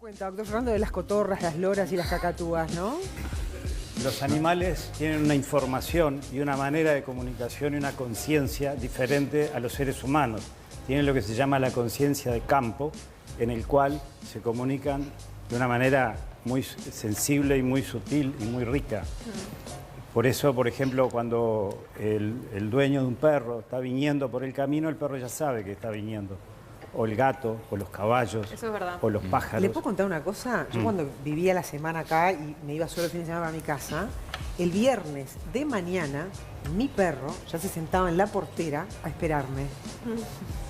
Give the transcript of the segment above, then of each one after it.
cuenta, doctor Fernando, de las cotorras, las loras y las cacatúas, ¿no? Los animales tienen una información y una manera de comunicación y una conciencia diferente a los seres humanos. Tienen lo que se llama la conciencia de campo, en el cual se comunican de una manera muy sensible y muy sutil y muy rica. Por eso, por ejemplo, cuando el dueño de un perro está viniendo por el camino, el perro ya sabe que está viniendo. O el gato, o los caballos, eso es verdad. o los pájaros. ¿Le puedo contar una cosa? Yo cuando vivía la semana acá y me iba solo el fin de semana para mi casa, el viernes de mañana, mi perro ya se sentaba en la portera a esperarme.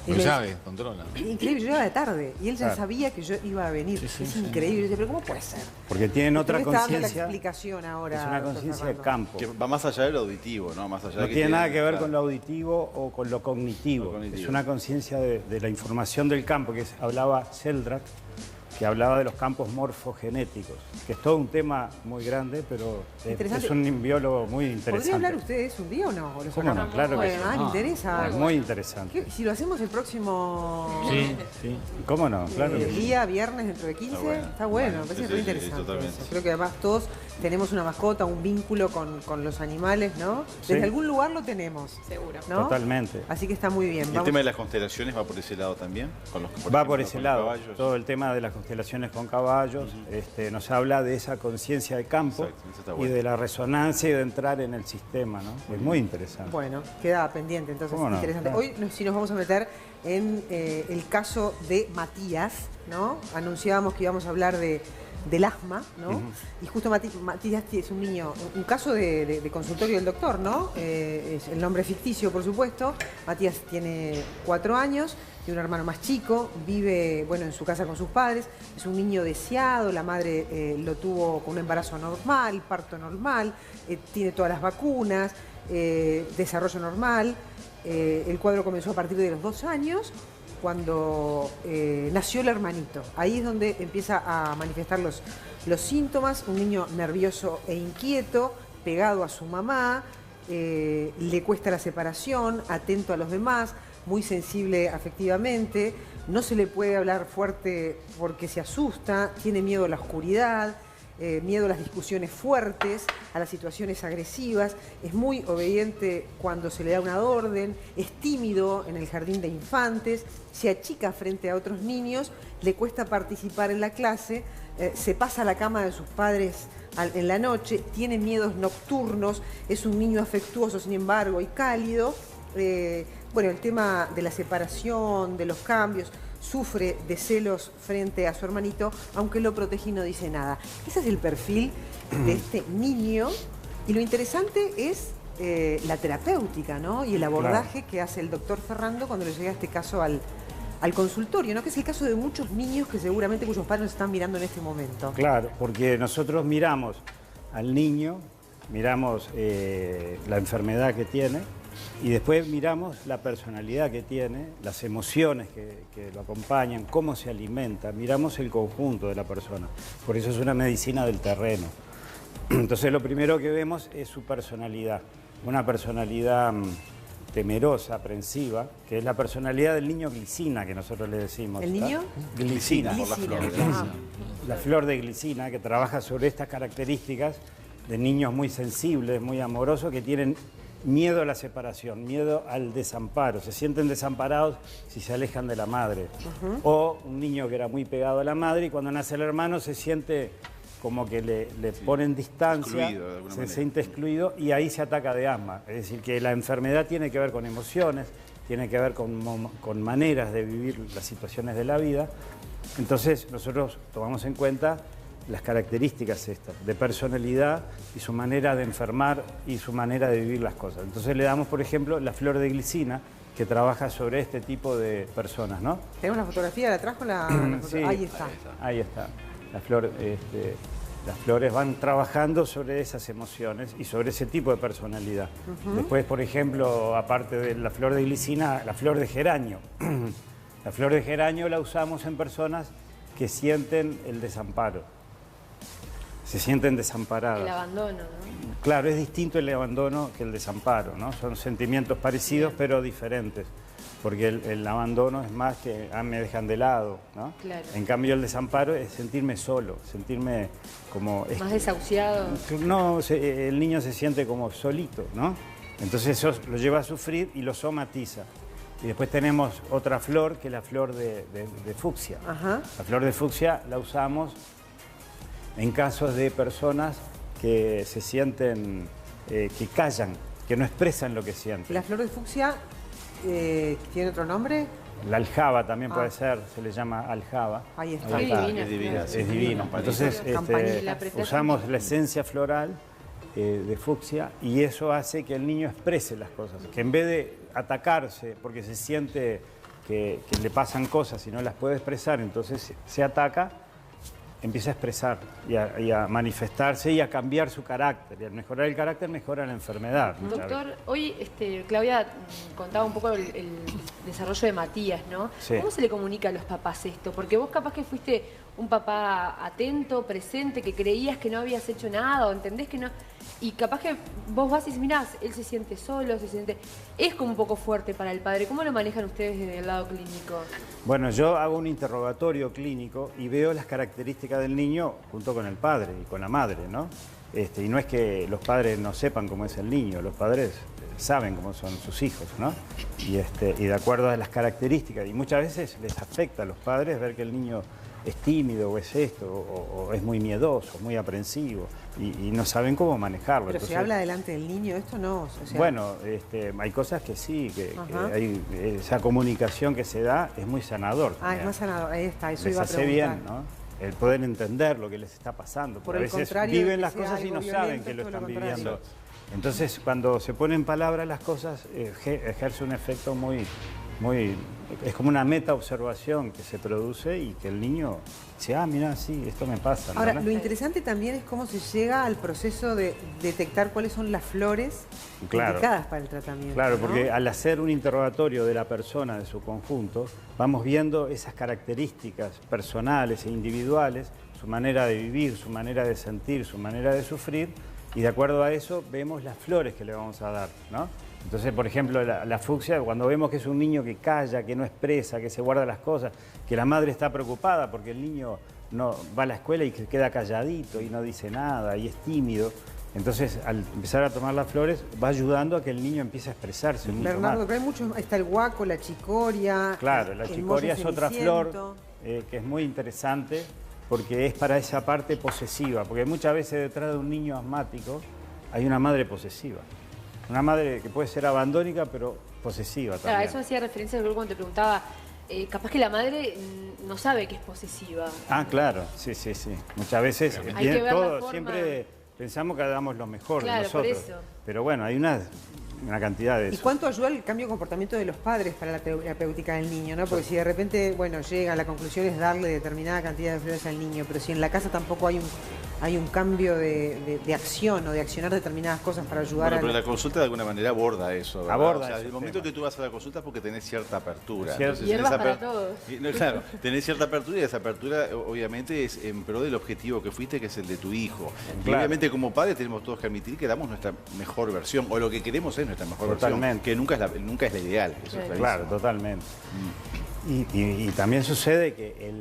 Lo sabe, controla. Increíble, yo llegaba de tarde y él ya Claro. sabía que yo iba a venir. Sí, es sí. increíble. Yo decía, pero ¿cómo puede ser? Porque tienen otra Usted me está dando la conciencia. explicación ahora, Es una doctor conciencia de Fernando. campo. Que va más allá de lo auditivo, ¿no? Más allá No de tiene nada que ver claro. con lo auditivo o con lo cognitivo. Lo cognitivo. Es una conciencia de la información del campo, que hablaba Sheldrake, que hablaba de los campos morfogenéticos, que es todo un tema muy grande, pero Interesante. es un biólogo muy interesante. ¿Podría hablar ustedes un día o no? ¿O lo ¿Cómo no? sacamos? Claro que sí. Me interesa. Es muy interesante. ¿Qué? Si lo hacemos el próximo Sí. ¿Cómo no? Claro que sí. día, viernes, dentro de 15, está bueno, me parece Sí, muy sí, interesante. totalmente. Eso. Creo que además todos tenemos una mascota, un vínculo con los animales, ¿no? Desde Sí. algún lugar lo tenemos, Seguro. ¿no? Totalmente. Así que está muy bien. ¿Y el tema de las constelaciones va por ese lado también? Con los, Va ejemplo, por ese con los lado. caballos. Todo el tema de las constelaciones con caballos nos habla de esa conciencia de campo. Exacto, eso está Y bueno. de la resonancia y de entrar en el sistema, ¿no? Es muy interesante. Bueno, queda pendiente, entonces, ¿Cómo no? interesante. Claro. Hoy sí nos vamos a meter en el caso de Matías, ¿no? Anunciábamos que íbamos a hablar del asma, ¿no? Y justo Matías es un niño, un caso de consultorio del doctor, ¿no? Es el nombre ficticio, por supuesto. Matías tiene 4 años, tiene un hermano más chico, vive, bueno, en su casa con sus padres. Es un niño deseado, la madre lo tuvo con un embarazo normal, parto normal, tiene todas las vacunas, desarrollo normal. El cuadro comenzó a partir de los 2 años, cuando nació el hermanito. Ahí es donde empieza a manifestar los síntomas. Un niño nervioso e inquieto, pegado a su mamá, le cuesta la separación, atento a los demás, muy sensible afectivamente, no se le puede hablar fuerte porque se asusta, tiene miedo a la oscuridad, miedo a las discusiones fuertes, a las situaciones agresivas, es muy obediente cuando se le da una orden, es tímido en el jardín de infantes, se achica frente a otros niños, le cuesta participar en la clase, se pasa a la cama de sus padres en la noche, tiene miedos nocturnos, es un niño afectuoso, sin embargo, y cálido. Bueno, el tema de la separación, de los cambios, sufre de celos frente a su hermanito, aunque lo protege y no dice nada. Ese es el perfil de este niño y lo interesante es la terapéutica, ¿no? Y el abordaje que hace el doctor Fernando cuando le llega este caso al consultorio, ¿no? Que es el caso de muchos niños que seguramente cuyos padres nos están mirando en este momento. Claro, porque nosotros miramos al niño, miramos la enfermedad que tiene y después miramos la personalidad que tiene, las emociones que lo acompañan, cómo se alimenta, miramos el conjunto de la persona. Por eso es una medicina del terreno. Entonces lo primero que vemos es su personalidad, una personalidad temerosa, aprensiva, que es la personalidad del niño glicina, que nosotros le decimos. ¿El niño? Glicina. Por la flor. La flor de glicina, que trabaja sobre estas características de niños muy sensibles, muy amorosos, que tienen miedo a la separación, miedo al desamparo, se sienten desamparados si se alejan de la madre. O un niño que era muy pegado a la madre y cuando nace el hermano se siente como que le ponen distancia, excluido de alguna se manera. siente excluido y ahí se ataca de asma. Es decir, que la enfermedad tiene que ver con emociones, tiene que ver con maneras de vivir las situaciones de la vida. Entonces nosotros tomamos en cuenta las características estas, de personalidad y su manera de enfermar y su manera de vivir las cosas. Entonces le damos, por ejemplo, la flor de glicina, que trabaja sobre este tipo de personas, ¿no? ¿Tenemos la fotografía? ¿La trajo la Sí. Ahí está. Ahí está. La flor, las flores van trabajando sobre esas emociones y sobre ese tipo de personalidad. Después, por ejemplo, aparte de la flor de glicina, la flor de geranio. La flor de geranio la usamos en personas que sienten el desamparo. Se sienten desamparadas. El abandono, ¿no? Claro, es distinto el abandono que el desamparo, ¿no? Son sentimientos parecidos pero diferentes. porque el abandono es más que me dejan de lado, ¿no? Claro. En cambio el desamparo es sentirme solo, sentirme como... Más desahuciado. No, el niño se siente como solito, ¿no? Entonces eso lo lleva a sufrir y lo somatiza. Y después tenemos otra flor, que es la flor de fucsia. Ajá. La flor de fucsia la usamos en casos de personas que se sienten, que callan, que no expresan lo que sienten. La flor de fucsia tiene otro nombre. La aljaba también puede ser, se le llama aljaba. Ahí está. Ahí Qué está. divina. Es divina. Es divino. Entonces Campanila. usamos la esencia floral de fucsia y eso hace que el niño exprese las cosas, que en vez de atacarse porque se siente que le pasan cosas y no las puede expresar, entonces se ataca, empieza a expresar y a manifestarse y a cambiar su carácter. Y al mejorar el carácter mejora la enfermedad. muchas Doctor, veces. hoy Claudia contaba un poco el desarrollo de Matías, ¿no? Sí. ¿Cómo se le comunica a los papás esto? Porque vos capaz que fuiste un papá atento, presente, que creías que no habías hecho nada o entendés que no... Y capaz que vos vas y dices, mirá, él se siente solo, se siente... Es como un poco fuerte para el padre. ¿Cómo lo manejan ustedes desde el lado clínico? Bueno, yo hago un interrogatorio clínico y veo las características del niño junto con el padre y con la madre, ¿no? Y no es que los padres no sepan cómo es el niño, los padres saben cómo son sus hijos, ¿no? Y de acuerdo a las características, y muchas veces les afecta a los padres ver que el niño es tímido o es esto, o es muy miedoso, muy aprensivo, y no saben cómo manejarlo. Pero Entonces, se habla delante del niño, esto no. O sea, bueno, hay cosas que sí, que Ajá. hay, esa comunicación que se da es muy sanador. es también. más sanador, ahí está, eso Les iba a hace preguntar. bien, ¿no? El poder entender lo que les está pasando. Por porque el a veces contrario de viven que las sea cosas y algo no violento, saben que lo todo lo están contrario. viviendo. Entonces, cuando se ponen en palabras las cosas, ejerce un efecto muy... Es como una meta observación que se produce y que el niño dice, mira, sí, esto me pasa. Ahora, ¿no? lo interesante también es cómo se llega al proceso de detectar cuáles son las flores Claro. indicadas para el tratamiento. Claro, ¿no? porque al hacer un interrogatorio de la persona, de su conjunto, vamos viendo esas características personales e individuales, su manera de vivir, su manera de sentir, su manera de sufrir, y de acuerdo a eso vemos las flores que le vamos a dar, ¿no? Entonces, por ejemplo, la fucsia, cuando vemos que es un niño que calla, que no expresa, que se guarda las cosas, que la madre está preocupada porque el niño no va a la escuela y que queda calladito y no dice nada y es tímido, entonces al empezar a tomar las flores va ayudando a que el niño empiece a expresarse mucho Bernardo, más. pero hay muchos, está el guaco, la chicoria. Claro, la el chicoria molle es otra ceniciento. flor que es muy interesante porque es para esa parte posesiva, porque muchas veces detrás de un niño asmático hay una madre posesiva. Una madre que puede ser abandónica, pero posesiva también. Claro, eso hacía referencia a cuando te preguntaba, capaz que la madre no sabe que es posesiva. Claro, sí, sí, sí. Muchas veces Hay que ver la todos forma. siempre pensamos que damos lo mejor Claro, de por nosotros. eso. Pero bueno, hay una cantidad de ¿Y eso. cuánto ayuda el cambio de comportamiento de los padres para la terapéutica del niño? ¿No? Porque si de repente, bueno, llega, la conclusión es darle determinada cantidad de flores al niño, pero si en la casa tampoco hay un cambio de acción o de accionar determinadas cosas para ayudar Bueno, pero a... la consulta de alguna manera aborda eso, ¿verdad? Aborda o sea, ese el momento tema. que tú vas a la consulta es porque tenés cierta apertura. Cierto. Hierbas esa para aper- todos. No, claro, tenés cierta apertura y esa apertura obviamente es en pro del objetivo que fuiste, que es el de tu hijo. Y Claro. obviamente como padres tenemos todos que admitir que damos nuestra mejor versión, o lo que queremos es nuestra mejor Totalmente. versión, que nunca es la ideal. Eso es Claro, clarísimo. totalmente. Y también sucede que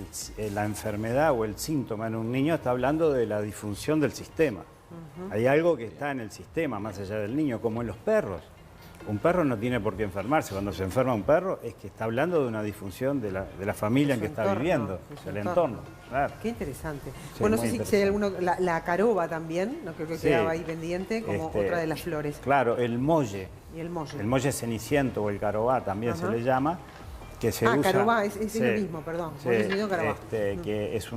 la enfermedad o el síntoma en un niño está hablando de la disfunción del sistema. Hay algo que está en el sistema, más allá del niño, como en los perros. Un perro no tiene por qué enfermarse. Cuando se enferma un perro es que está hablando de una disfunción de la familia en su que está entorno, viviendo, de su del entorno. entorno. Claro. Qué interesante. Sí, bueno, no muy sé si hay interesante. alguno, la caroba también, no creo que Sí. quedaba ahí pendiente, como otra de las flores. Claro, el molle. Y el molle. El molle ceniciento o el carobá también Ajá. se le llama, que se usa... carobá, es lo mismo, perdón. Molle ceniciento, carobá. Que es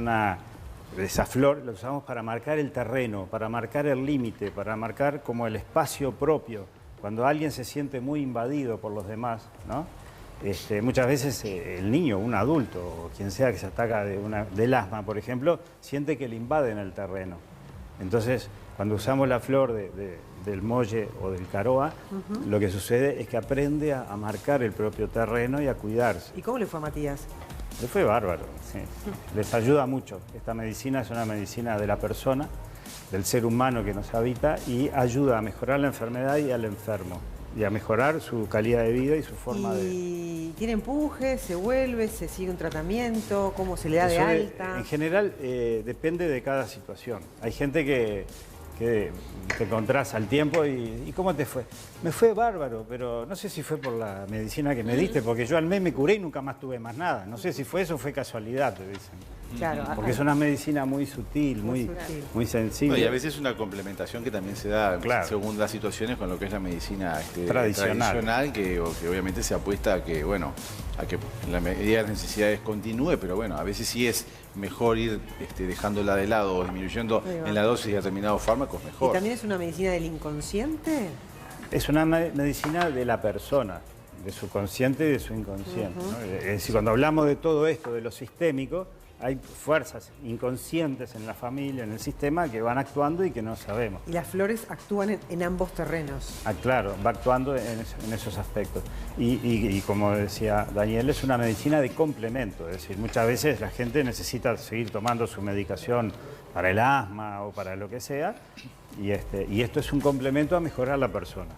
esa flor la usamos para marcar el terreno, para marcar el límite, para marcar como el espacio propio. Cuando alguien se siente muy invadido por los demás, ¿no? Muchas veces el niño, un adulto, o quien sea que se ataca del asma, por ejemplo, siente que le invaden el terreno. Entonces, cuando usamos la flor del molle o del caroa, lo que sucede es que aprende a marcar el propio terreno y a cuidarse. ¿Y cómo le fue a Matías? Le fue bárbaro, sí. Les ayuda mucho. Esta medicina es una medicina de la persona, del ser humano que nos habita y ayuda a mejorar la enfermedad y al enfermo. y a mejorar su calidad de vida y su forma de... ¿Y tiene empuje, se vuelve, se sigue un tratamiento, cómo se le da de Eso alta? En general depende de cada situación. Hay gente que te encontrás al tiempo y ¿cómo te fue? Me fue bárbaro, pero no sé si fue por la medicina que me diste, porque yo al mes me curé y nunca más tuve más nada. No sé si fue eso o fue casualidad, te dicen. Claro, Porque es una medicina muy sutil, muy sensible. No, y a veces es una complementación que también se da Claro. según las situaciones con lo que es la medicina Tradicional. que obviamente se apuesta a que, bueno, a que en la medida de las necesidades continúe, pero bueno, a veces sí es mejor ir dejándola de lado o disminuyendo Ahí va. en la dosis de determinados fármacos, ¿Y mejor. también es una medicina del inconsciente? Es una medicina de la persona, de su consciente y de su inconsciente, ¿no? Es decir, cuando hablamos de todo esto, de lo sistémico, hay fuerzas inconscientes en la familia, en el sistema, que van actuando y que no sabemos. Y las flores actúan en ambos terrenos. Ah, claro, va actuando en esos aspectos. Y como decía Daniel, es una medicina de complemento, es decir, muchas veces la gente necesita seguir tomando su medicación para el asma o para lo que sea, y esto es un complemento a mejorar la persona.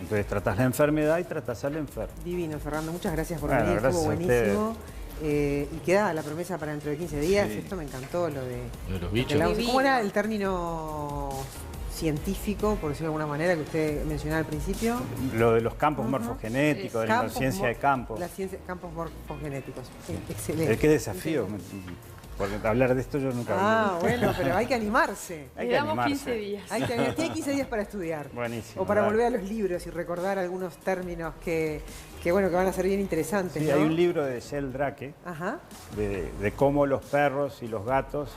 Entonces tratás la enfermedad y tratás al enfermo. Divino, Fernando. Muchas gracias por Bueno, venir. Estuvo gracias a ustedes. buenísimo. Y queda la promesa para dentro de 15 días. Sí. Esto me encantó, lo de... Lo de los bichos. ¿Cómo era el término científico, por decirlo de alguna manera, que usted mencionaba al principio? Lo de los campos morfogenéticos, de la Campos conciencia de campo. La ciencia, campos morfogenéticos. Excelente. Qué desafío, porque hablar de esto yo nunca Ah, bueno, pero hay que animarse. Hay Le que damos animarse. 15 días. Tiene 15 días para estudiar. Buenísimo, O para dale. volver a los libros y recordar algunos términos que bueno, que van a ser bien interesantes, Sí, ¿no? hay un libro de Shel Drake Ajá. de cómo los perros y los gatos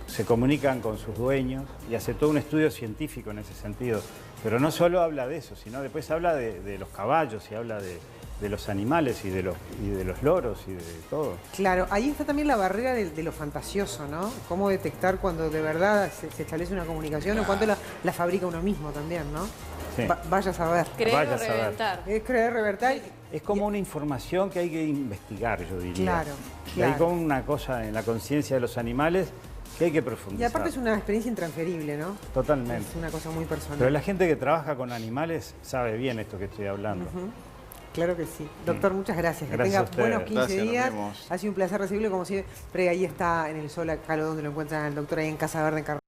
se comunican con sus dueños y hace todo un estudio científico en ese sentido. Pero no solo habla de eso, sino después habla de los caballos y habla de los animales y de los loros y de todo. Claro, ahí está también la barrera de lo fantasioso, ¿no? Cómo detectar cuando de verdad se establece una comunicación o cuando la fabrica uno mismo también, ¿no? Sí. Vaya a saber. Creer Vaya o a saber. reventar. Es creer, revertar. Es como una información que hay que investigar, yo diría. Claro, Y hay claro. como una cosa en la conciencia de los animales que hay que Y profundizar. aparte es una experiencia intransferible, ¿no? Totalmente. Es una cosa muy personal. Pero la gente que trabaja con animales sabe bien esto que estoy hablando. Claro que sí. Doctor, muchas gracias. Que Gracias a tenga ustedes. buenos 15 Gracias, nos días. vemos. Ha sido un placer recibirlo como siempre. Ahí está en el Sol, acá donde lo encuentran al doctor, ahí en Casa Verde, en Carrasco.